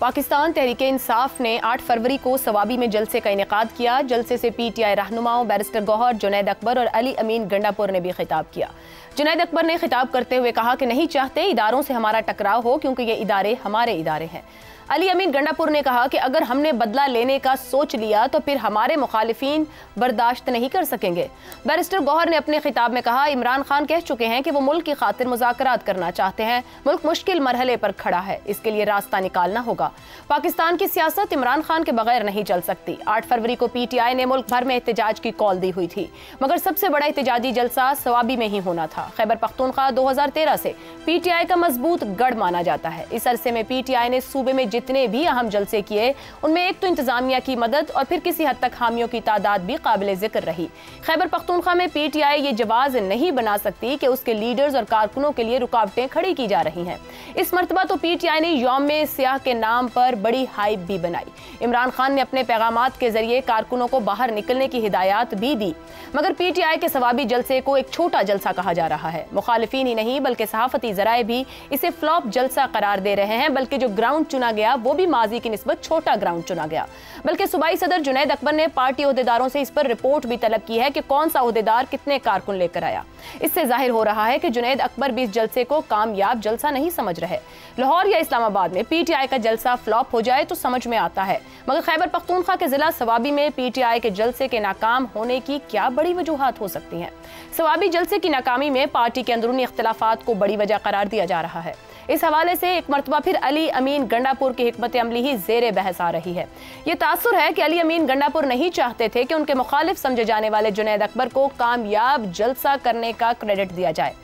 पाकिस्तान तहरीक-ए-इंसाफ ने 8 फरवरी को सवाबी में जलसे का इनेकाद किया। जलसे से पीटीआई रहनुमाओं बैरिस्टर गौहर, जुनैद अकबर और अली अमीन गंडापुर ने भी खिताब किया। जुनैद अकबर ने खिताब करते हुए कहा कि नहीं चाहते इदारों से हमारा टकराव हो, क्योंकि ये इदारे हमारे इदारे हैं। अली अमीन गंडापुर ने कहा कि अगर हमने बदला लेने का सोच लिया तो फिर हमारे मुखालिफिन बर्दाश्त नहीं कर सकेंगे। बैरिस्टर गौहर ने अपने खिताब में कहा, इमरान खान कह चुके हैं कि वो मुल्क की खातिर मुज़ाकरात करना चाहते हैं। मुल्क मुश्किल मरहले पर खड़ा है, इसके लिए रास्ता निकालना होगा। पाकिस्तान की सियासत इमरान खान के बगैर नहीं चल सकती। 8 फरवरी को पीटीआई ने मुल्क भर में एहतजाज की कॉल दी हुई थी, मगर सबसे बड़ा एहतजाजी जलसा सवाबी में ही होना था। खैबर पख्तूनख्वा 2013 से पीटीआई का मजबूत गढ़ माना जाता है। इस अरसे में पीटीआई ने सूबे में जितने भी अहम जलसे किए, उनमें एक तो इंतजामिया की मदद और फिर किसी हद तक हामियों की तादाद भी काबिल जिक्र रही। खैबर पख्तूनख्वा में पीटीआई ये जवाज नहीं बना सकती कि उसके लीडर्स और कारकुनों के लिए रुकावटें खड़ी की जा रही हैं। इस मरतबा तो पीटीआई ने यौम सियाह के नाम पर बड़ी हाइप भी बनाई। इमरान खान ने अपने पैगामात के जरिए कारकुनों को बाहर निकलने की हिदायत भी दी, मगर पीटीआई के सवाबी जलसे को एक छोटा जलसा कहा जा रहा है। मुखालिफिन ही नहीं बल्कि सहाफती जराए भी इसे फ्लॉप जलसा करार दे रहे हैं, बल्कि जो ग्राउंड चुना गया वो भी माजी की निस्बत छोटा ग्राउंड चुना गया। बल्कि सूबाई सदर जुनैद अकबर ने पार्टी ओहदेदारों से इस पर रिपोर्ट भी तलब की है कि कौन सा ओहदेदार कितने कारकुन लेकर आया। इससे जाहिर हो रहा है कि जुनैद अकबर भी इस जलसे को कामयाब जलसा नहीं समझ रहे। लाहौर या इस्लामाबाद में पीटीआई का जलसा फ्लॉप हो जाए तो समझ में आता है, मगर खैबर पख्तूनख्वा के जिला सवाबी में पीटीआई के जलसे के नाकाम होने की क्या बड़ी वजूहात हो सकती हैं। सवाबी जलसे की नाकामी में पार्टी के अंदरूनी इख्तिलाफात को बड़ी वजह करार दिया जा रहा है। इस हवाले से एक मरतबा फिर अली अमीन गंडापुर की हिकमत अमली ही जेरे बहस आ रही है। ये तासुर है कि अली अमीन गंडापुर नहीं चाहते थे कि उनके मुखालिफ समझे जाने वाले जुनैद अकबर को कामयाब जलसा करने का क्रेडिट दिया जाए।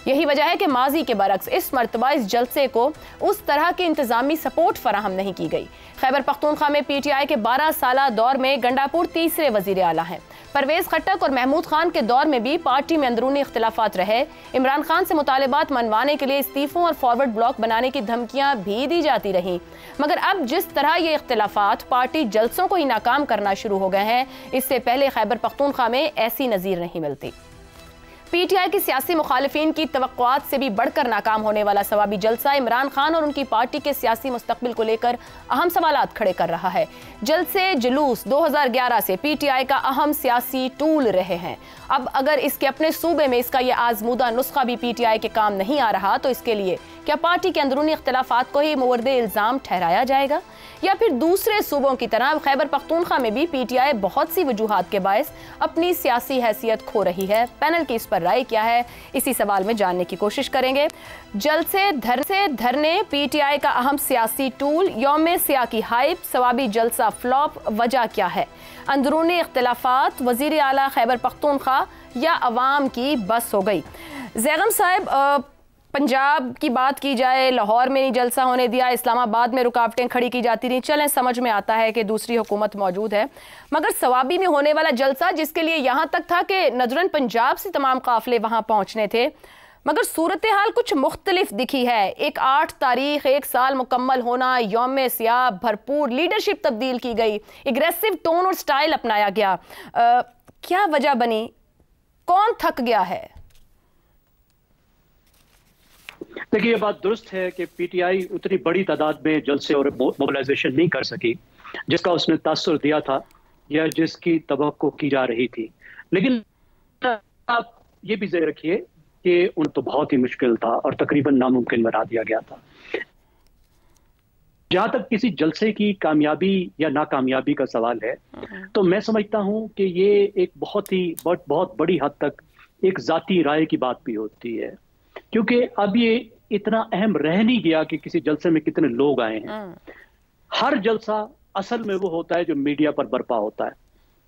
यही वजह है कि माजी के बरक्स इस मरतबा इस जलसे को उस तरह की इंतजामी सपोर्ट फराहम नहीं की गई। खैबर पख्तूनख्वा में पीटीआई के 12 साला दौर में गंडापुर तीसरे वजीर आला हैं। परवेज खट्टक और महमूद खान के दौर में भी पार्टी में अंदरूनी इख्तिलाफात रहे। इमरान खान से मुतालिबात मनवाने के लिए इस्तीफों और फॉरवर्ड ब्लॉक बनाने की धमकियां भी दी जाती रहीं, मगर अब जिस तरह ये इख्तिलाफात पार्टी जलसों को ही नाकाम करना शुरू हो गए हैं, इससे पहले खैबर पख्तूनख्वा में ऐसी नज़ीर नहीं मिलती। पीटीआई की सियासी मुखालिफिन की तवक्कुआत से भी बढ़कर नाकाम होने वाला सवाबी जलसा इमरान खान और उनकी पार्टी के सियासी मुस्तकबिल को लेकर अहम सवालात खड़े कर रहा है। जलसे जुलूस 2011 से पीटीआई का अहम सियासी टूल रहे हैं। अब अगर इसके अपने सूबे में इसका यह आजमूदा नुस्खा भी पीटीआई के काम नहीं आ रहा, तो इसके लिए क्या पार्टी के अंदरूनी इख्तिलाफात को ही मुवर्दे इल्जाम ठहराया जाएगा, या फिर दूसरे सूबों की तरह खैबर पख्तूनख्वा में भी पीटीआई बहुत सी वजूहात के बायस अपनी सियासी हैसियत खो रही है। पैनल की इस पर राय क्या है, इसी सवाल में जानने की कोशिश करेंगे। जलसे धरने पीटीआई का अहम सियासी टूल, यौम सियाह की हाइप, सवाबी जलसा फ्लॉप, वजह क्या है, अंदरूनी इख्तिलाफात, वजीर आला खैबर पख्तूनख्वा या अवाम की बस हो गई। जैगम साहब, पंजाब की बात की जाए, लाहौर में नहीं जलसा होने दिया, इस्लामाबाद में रुकावटें खड़ी की जाती रही। चलें, समझ में आता है कि दूसरी हुकूमत मौजूद है, मगर सवाबी में होने वाला जलसा जिसके लिए यहाँ तक था कि नजरन पंजाब से तमाम काफिले वहाँ पहुँचने थे, मगर सूरत हाल कुछ मुख्तलिफ दिखी है। एक 8 तारीख, 1 साल मुकम्मल होना, यौम सियाह, भरपूर लीडरशिप तब्दील की गई, एग्रेसिव टोन और स्टाइल अपनाया गया। क्या वजह बनी, कौन थक गया है? देखिए, ये बात दुरुस्त है कि पीटीआई उतनी बड़ी तादाद में जलसे और मोबिलाइजेशन नहीं कर सकी जिसका उसने तासुर दिया था या जिसकी तवक्को की जा रही थी। लेकिन आप ये भी ज़हन रखिए कि उन तो बहुत ही मुश्किल था और तकरीबन नामुमकिन बना दिया गया था। जहां तक किसी जलसे की कामयाबी या नाकामयाबी का सवाल है, तो मैं समझता हूं कि ये एक बहुत बड़ी हद तक एक जाती राय की बात भी होती है, क्योंकि अब ये इतना अहम रह नहीं गया कि किसी जलसे में कितने लोग आए हैं। हर जलसा असल में वो होता है जो मीडिया पर बर्पा होता है,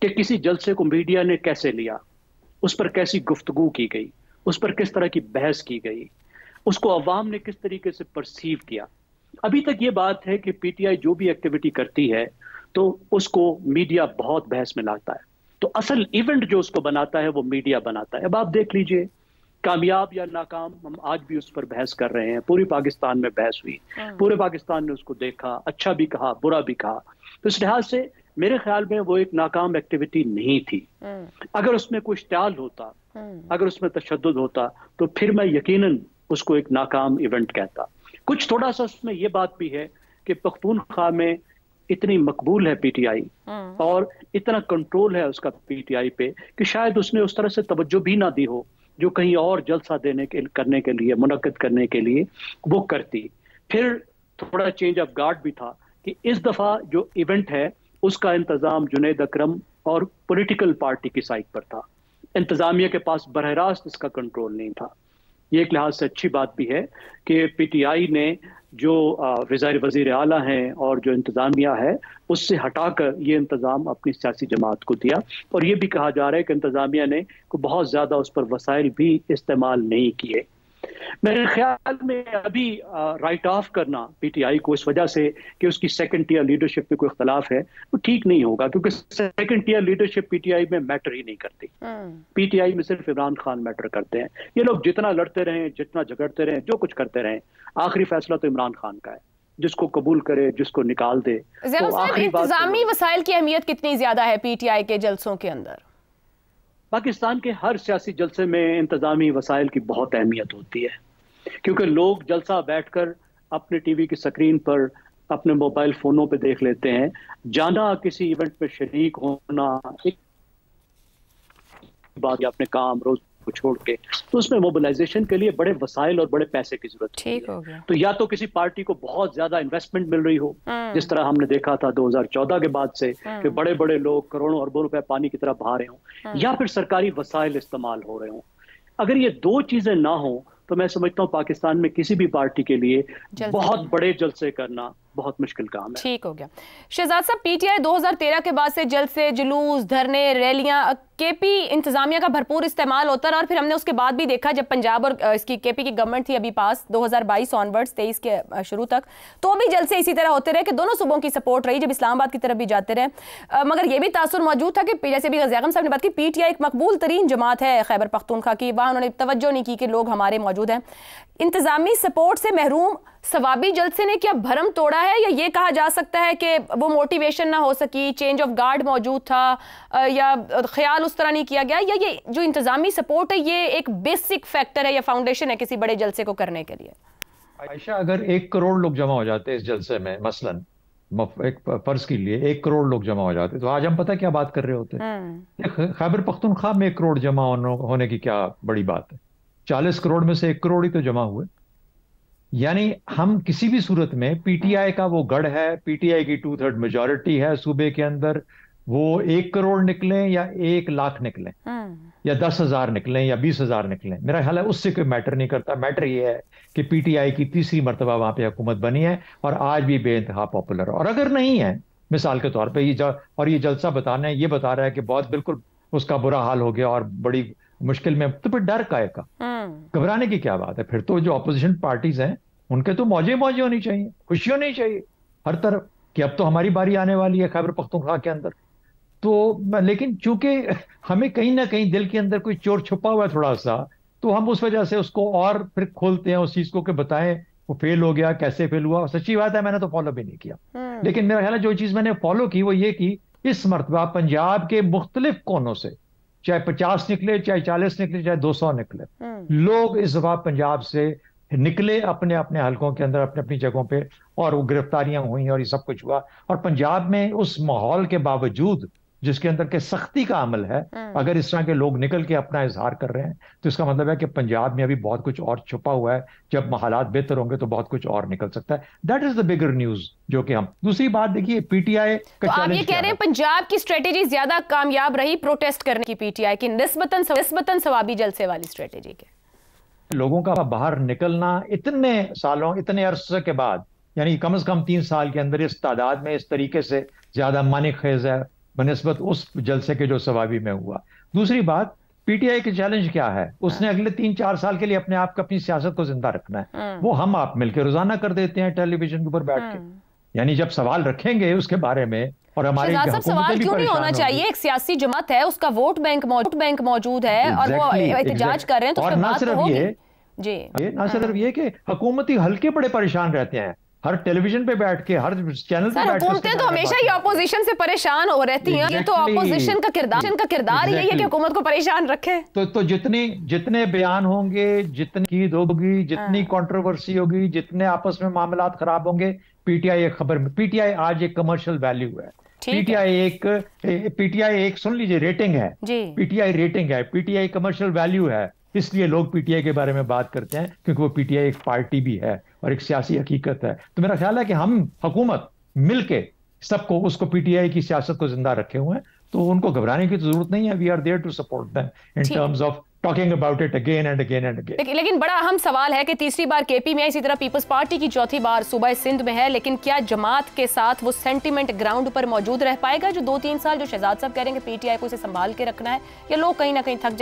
कि किसी जलसे को मीडिया ने कैसे लिया, उस पर कैसी गुफ्तगू की गई, उस पर किस तरह की बहस की गई, उसको अवाम ने किस तरीके से परसीव किया। अभी तक ये बात है कि पीटीआई जो भी एक्टिविटी करती है तो उसको मीडिया बहुत बहस में लाता है, तो असल इवेंट जो उसको बनाता है वो मीडिया बनाता है। अब आप देख लीजिए, कामयाब या नाकाम, हम आज भी उस पर बहस कर रहे हैं। पूरी पाकिस्तान में बहस हुई, पूरे पाकिस्तान ने उसको देखा, अच्छा भी कहा, बुरा भी कहा। तो इस लिहाज से मेरे ख्याल में वो एक नाकाम एक्टिविटी नहीं थी। अगर उसमें कोई इश्तियाल होता, अगर उसमें तशद्दुद होता, तो फिर मैं यकीनन उसको एक नाकाम इवेंट कहता। कुछ थोड़ा सा उसमें ये बात भी है कि पख्तूनख्वा में इतनी मकबूल है पीटीआई और इतना कंट्रोल है उसका पीटीआई पे कि शायद उसने उस तरह से तवज्जो भी ना दी हो जो कहीं और जलसा करने के लिए, मुनक्किद करने के लिए वो करती। फिर थोड़ा चेंज ऑफ गार्ड भी था कि इस दफा जो इवेंट है उसका इंतजाम जुनैद अकरम और पॉलिटिकल पार्टी की साइड पर था। इंतजामिया के पास बरह रास्त इसका कंट्रोल नहीं था। ये एक लिहाज से अच्छी बात भी है कि पीटीआई ने जो वज़ीर आला हैं और जो इंतजामिया है उससे हटाकर ये इंतज़ाम अपनी सियासी जमात को दिया। और ये भी कहा जा रहा है कि इंतजामिया ने बहुत ज़्यादा उस पर वसाइल भी इस्तेमाल नहीं किए। मेरे ख्याल में अभी राइट ऑफ करना पीटीआई को इस वजह से कि उसकी सेकंड टियर लीडरशिप पे कोई इख्तलाफ है वो ठीक नहीं होगा, क्योंकि सेकंड टियर लीडरशिप पीटीआई में मैटर ही नहीं करती। पीटीआई में सिर्फ इमरान खान मैटर करते हैं। ये लोग जितना लड़ते रहें, जितना झगड़ते रहें, जो कुछ करते रहें, आखिरी फैसला तो इमरान खान का है। जिसको कबूल करे, जिसको निकाल दे। तो इंतजामी वसाइल की अहमियत कितनी ज्यादा है पीटीआई के जलसों के अंदर? पाकिस्तान के हर सियासी जलसे में इंतजामी वसाइल की बहुत अहमियत होती है, क्योंकि लोग जलसा बैठकर अपने टीवी की स्क्रीन पर, अपने मोबाइल फोनों पे देख लेते हैं। जाना किसी इवेंट में शरीक होना एक बात या अपने काम रोज को छोड़ के, तो उसमें मोबिलाइजेशन के लिए बड़े वसाइल और बड़े पैसे की जरूरत ठीक हो गया। तो या तो किसी पार्टी को बहुत ज्यादा इन्वेस्टमेंट मिल रही हो, जिस तरह हमने देखा था 2014 के बाद से कि बड़े बड़े लोग करोड़ों अरबों रुपए पानी की तरह बहा रहे हों, या फिर सरकारी वसाइल इस्तेमाल हो रहे हों। अगर ये दो चीजें ना हो तो मैं समझता हूँ पाकिस्तान में किसी भी पार्टी के लिए बहुत बड़े जलसे करना बहुत मुश्किल काम है। ठीक हो गया। शहजाद साहब, पीटीआई 2013 के बाद से जलसे, जुलूस, धरने, रैलियां, केपी इंतजामिया का भरपूर इस्तेमाल होता रहा और फिर हमने उसके बाद भी देखा जब पंजाब और इसकी केपी की गवर्नमेंट थी अभी पास 2022 ऑनवर्ड्स 23 के शुरू तक, तो भी जलसे इसी तरह होते रहे कि दोनों सूबों की सपोर्ट रही, जब इस्लामाबाद की तरफ भी जाते रहे। मगर यह भी तासुर मौजूद था कि जैसे भी गज़ी आज़म साहब ने बात की, पीटीआई एक मकबूल तरीन जमात है खैबर पख्तूनख्वा की, वहाँ उन्होंने तवज्जो नहीं की कि लोग हमारे मौजूद हैं। इंतजामी सपोर्ट से महरूम सवाबी जलसे ने क्या भरम तोड़ा है, या ये कहा जा सकता है कि वो मोटिवेशन ना हो सकी, चेंज ऑफ गार्ड मौजूद था या ख्याल उस तरह नहीं किया गया, या ये जो इंतजामी सपोर्ट है ये एक बेसिक फैक्टर है या फाउंडेशन है किसी बड़े जलसे को करने के लिए? आयशा, अगर 1 करोड़ लोग जमा हो जाते इस जलसे में, मसलन एक फर्ज के लिए 1 करोड़ लोग जमा हो जाते, तो आज हम पता क्या बात कर रहे होते। खैबर पख्तूनख्वा में 1 करोड़ जमा होने की क्या बड़ी बात है। 40 करोड़ में से 1 करोड़ ही तो जमा हुए। यानी हम किसी भी सूरत में, पीटीआई का वो गढ़ है, पीटीआई की 2/3 मेजॉरिटी है सूबे के अंदर, वो 1 करोड़ निकले या 1 लाख निकले या 10,000 निकले या 20,000 निकले, मेरा ख्याल है उससे कोई मैटर नहीं करता। मैटर ये है कि पीटीआई की तीसरी मरतबा वहां पे हुकूमत बनी है और आज भी बेइंतहा पॉपुलर है। और अगर नहीं है, मिसाल के तौर पर ये जलसा बताना है, ये बता रहा है कि बहुत बिल्कुल उसका बुरा हाल हो गया और बड़ी मुश्किल में, तो फिर डर काहे का, घबराने की क्या बात है। फिर तो जो अपोजिशन पार्टीज हैं उनके तो मौजे होनी चाहिए, खुशी होनी चाहिए हर तरफ कि अब तो हमारी बारी आने वाली है खैबर पख्तूनख्वा के अंदर। तो लेकिन चूंकि हमें कहीं ना कहीं दिल के अंदर कोई चोर छुपा हुआ है थोड़ा सा, तो हम उस वजह से उसको और फिर खोलते हैं उस चीज को कि बताएं वो फेल हो गया, कैसे फेल हुआ। सच्ची बात है, मैंने तो फॉलो भी नहीं किया, लेकिन मेरा ख्याल है जो चीज मैंने फॉलो की वो ये कि इस मरतबा पंजाब के मुख्तलिफ कोनों से, चाहे 50 निकले, चाहे 40 निकले, चाहे 200 निकले, लोग इस दफा पंजाब से निकले अपने अपने हलकों के अंदर, अपने अपनी जगहों पे, और वो गिरफ्तारियां हुई और ये सब कुछ हुआ। और पंजाब में उस माहौल के बावजूद जिसके अंदर के सख्ती का अमल है, अगर इस तरह के लोग निकल के अपना इजहार कर रहे हैं तो इसका मतलब है कि पंजाब में अभी बहुत कुछ और छुपा हुआ है। जब हालात बेहतर होंगे तो बहुत कुछ और निकल सकता है। That is the bigger news जो कि हम। दूसरी बात देखिए, पीटीआई का तो आप ये कह रहे हैं पंजाब की स्ट्रेटेजी ज्यादा कामयाब रही प्रोटेस्ट करने की पीटीआई की निस्बतन सवाबी जलसे वाली स्ट्रेटेजी के? लोगों का बाहर निकलना इतने सालों, इतने अरसे के बाद, यानी कम से कम 3 साल के अंदर इस तादाद में इस तरीके से ज्यादा मानिखेज है बनिस्बत उस जलसे के जो सवाबी में हुआ। दूसरी बात, पीटीआई के चैलेंज क्या है, उसने अगले 3-4 साल के लिए अपने आप को, अपनी सियासत को जिंदा रखना है। वो हम आप मिलकर रोजाना कर देते हैं टेलीविजन के ऊपर बैठ के। यानी जब सवाल रखेंगे उसके बारे में, और हमारे सवाल क्यों नहीं होना चाहिए? एक सियासी जमात है, उसका वोट बैंक मौजूद है और वो एहतजाज कर रहे हैं, तो और ना सिर्फ ये कि हुकूमती हल्के बड़े परेशान रहते हैं। हर टेलीविजन पे बैठ के, हर चैनल पे बैठ के। हुकूमतें तो हमेशा ही ऑपोजिशन से परेशान हो रहती हैं। ये तो ऑपोजिशन का किरदार यही है कि हुकूमत को परेशान रखे। तो जितने बयान होंगे, जितनी कीद होगी, जितनी कंट्रोवर्सी होगी, जितने आपस में मामलात खराब होंगे, पीटीआई एक खबर, पीटीआई आज एक कमर्शियल वैल्यू है। पीटीआई एक सुन लीजिए रेटिंग है, पीटीआई रेटिंग है, पीटीआई कमर्शियल वैल्यू है। इसलिए लोग पीटीआई के बारे में बात करते हैं, क्योंकि वो पीटीआई एक पार्टी भी है और एक सियासी हकीकत है। तो मेरा ख्याल है कि हम हुकूमत मिलके सबको, उसको पीटीआई की सियासत को जिंदा रखे हुए हैं, तो उनको घबराने की तो जरूरत नहीं है। We are there to support them in terms of talking about it again and again and again. लेकिन बड़ा अहम सवाल है कि तीसरी बार केपी में, इसी तरह पीपल्स पार्टी की चौथी बार सूबा सिंध में है, लेकिन क्या जमात के साथ वो सेंटिमेंट ग्राउंड पर मौजूद रह पाएगा जो 2-3 साल जो शहजाद साहब कह रहे हैं कि पीटीआई को इसे संभाल के रखना है, या लोग कहीं ना कहीं थक जाएंगे?